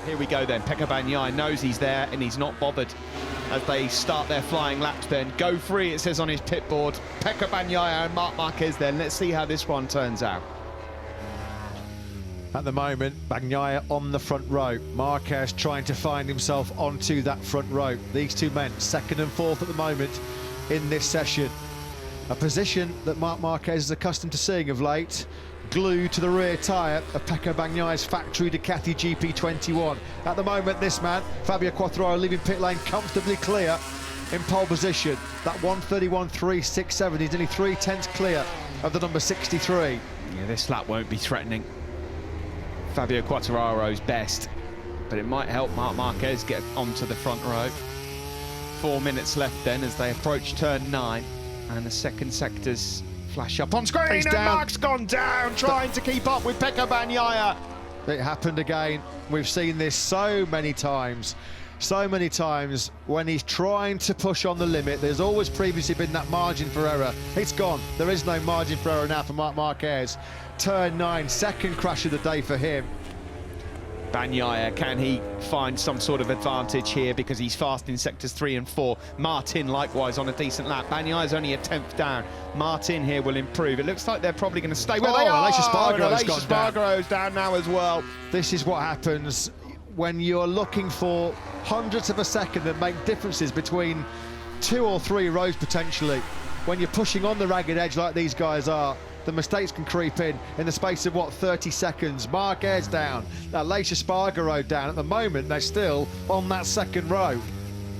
Here we go then. Pecco Bagnaia knows he's there and he's not bothered as they start their flying laps then. Go free, it says on his pit board. Pecco Bagnaia and Marc Marquez then. Let's see how this one turns out. At the moment, Bagnaia on the front row. Marquez trying to find himself onto that front row. These two men, second and fourth at the moment in this session. A position that Marc Marquez is accustomed to seeing of late, glued to the rear tyre of Pecco Bagnaia's factory Ducati GP21. At the moment, this man, Fabio Quartararo, leaving pit lane comfortably clear in pole position. That 1:31.367, he's nearly 3/10 clear of the number 63. Yeah, this lap won't be threatening Fabio Quartararo's best, but it might help Marc Marquez get onto the front row. 4 minutes left then as they approach turn 9, and the second sector's flash up on screen. He's and down. Marc's gone down, trying to keep up with Pecco Bagnaia. It happened again. We've seen this so many times when he's trying to push on the limit. There's always previously been that margin for error. It's gone. There is no margin for error now for Marc Marquez. Turn 9, second crash of the day for him. Bagnaia, can he find some sort of advantage here because he's fast in sectors 3 and 4? Martin likewise on a decent lap. Bagnaia's only a 10th down. Martin here will improve. It looks like they're probably going to stay where they are. Aleix Espargaro's Aleix Espargaro's down now as well. This is what happens when you're looking for hundredths of a second that make differences between 2 or 3 rows potentially. When you're pushing on the ragged edge like these guys are, the mistakes can creep in the space of, what, 30 seconds. Marquez down, Aleix Espargaro down. At the moment, they're still on that second row.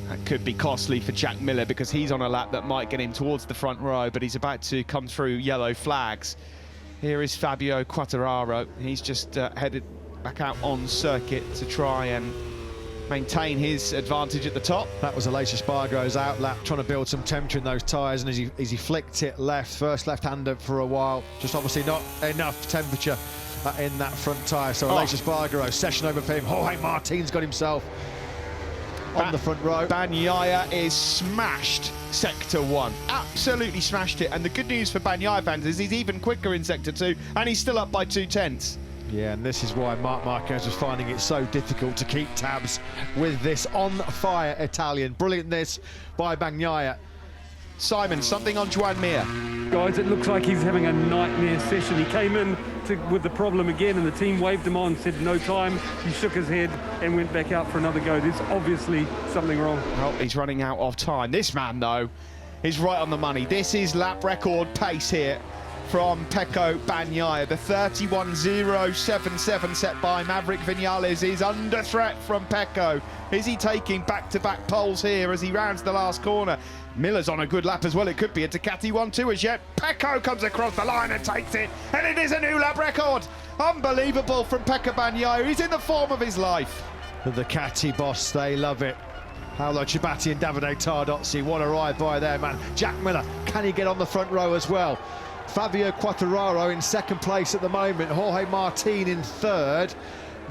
That could be costly for Jack Miller because he's on a lap that might get him towards the front row, but he's about to come through yellow flags. Here is Fabio Quartararo. He's just headed back out on circuit to try and maintain his advantage at the top. That was Aleix Espargaro's out lap, trying to build some temperature in those tyres, and as he flicked it left, first left-hander for a while, just obviously not enough temperature in that front tyre. So Aleix Espargaro, session over for him. Jorge Martin's got himself on the front row. Bagnaia is smashed sector 1, absolutely smashed it, and the good news for Bagnaia fans is he's even quicker in sector 2, and he's still up by 2/10. Yeah, and this is why Marc Marquez was finding it so difficult to keep tabs with this on-fire Italian. Brilliant this by Bagnaia. Simon, something on Joan Mir. Guys, it looks like he's having a nightmare session. He came in with the problem again, and the team waved him on, said no time. He shook his head and went back out for another go. There's obviously something wrong. Well, he's running out of time. This man, though, is right on the money. This is lap record pace here from Pecco Bagnaia. The 31.077 set by Maverick Vinales is under threat from Pecco. Is he taking back-to-back poles here as he rounds the last corner? Miller's on a good lap as well. It could be a Ducati 1-2 as yet. Pecco comes across the line and takes it, and it is a new lap record. Unbelievable from Pecco Bagnaia. He's in the form of his life. The Ducati boss, they love it. Paolo Ciabatti and Davide Tardozzi, what a ride by there, man. Jack Miller, can he get on the front row as well? Fabio Quartararo in second place at the moment. Jorge Martin in third.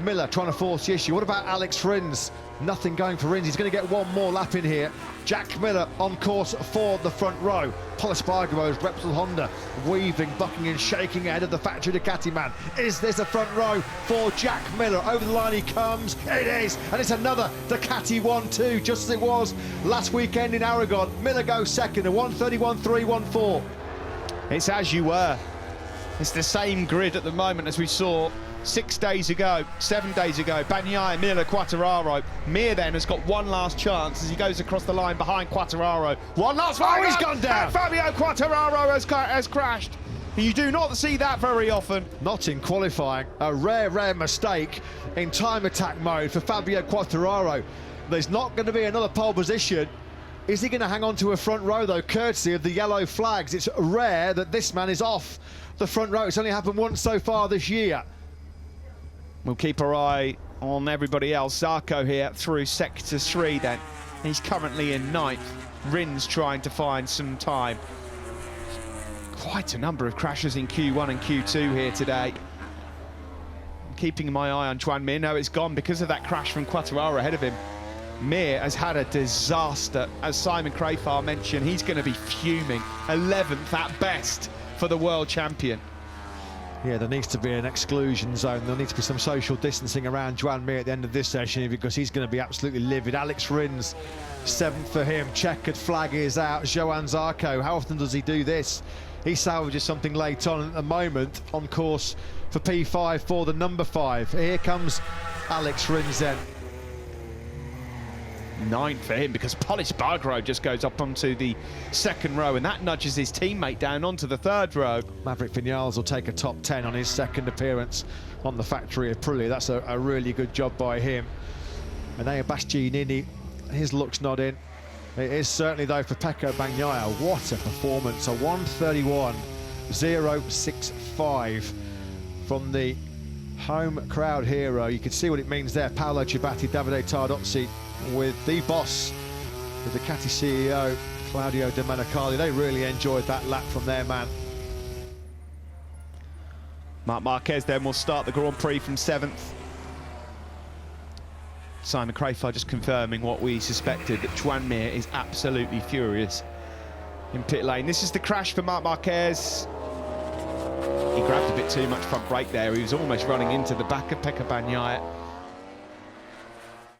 Miller trying to force the issue. What about Alex Rins? Nothing going for Rins. He's going to get one more lap in here. Jack Miller on course for the front row. Paul Espargaro's Repsol Honda weaving, bucking and shaking ahead of the factory Ducati man. Is this a front row for Jack Miller? Over the line he comes. It is. And it's another Ducati 1-2, just as it was last weekend in Aragon. Miller goes second, a 1:31.314. It's as you were. It's the same grid at the moment as we saw 7 days ago. Bagnaia, Miller, Quartararo. Mir then has got one last chance as he goes across the line behind Quartararo. One last one. He's gone down. And Fabio Quartararo has crashed. You do not see that very often. Not in qualifying. A rare mistake in time attack mode for Fabio Quartararo. There's not going to be another pole position. Is he going to hang on to a front row, though, courtesy of the yellow flags? It's rare that this man is off the front row. It's only happened once so far this year. We'll keep our eye on everybody else. Zarco here through sector 3 then. He's currently in 9th. Rins trying to find some time. Quite a number of crashes in Q1 and Q2 here today. Keeping my eye on Joan Mir. No, it's gone because of that crash from Quartararo ahead of him. Mir has had a disaster. As Simon Crafar mentioned, he's going to be fuming. 11th at best for the world champion. Yeah, there needs to be an exclusion zone. There needs to be some social distancing around Joan Mir at the end of this session, because he's going to be absolutely livid. Alex Rins, 7th for him. Checkered flag is out. Johan Zarco, how often does he do this? He salvages something late on at the moment, on course for P5 for the number 5. Here comes Alex Rins then. 9th for him, because Polis Bargro just goes up onto the 2nd row, and that nudges his teammate down onto the 3rd row. Maverick Vinales will take a top 10 on his 2nd appearance on the factory of Aprilia. That's a really good job by him. And now Bastianini, his luck's not in. It is certainly, though, for Pecco Bagnaia. What a performance, a 1:31.065 from the home crowd hero. You can see what it means there. Paolo Ciabatti, Davide Tardozzi with the boss, the Ducati CEO, Claudio De Menicali. They really enjoyed that lap from their man. Marc Marquez then will start the Grand Prix from 7th. Simon Crafar just confirming what we suspected, that Joan Mir is absolutely furious in pit lane. This is the crash for Marc Marquez. He grabbed a bit too much front brake there. He was almost running into the back of Pecco Bagnaia.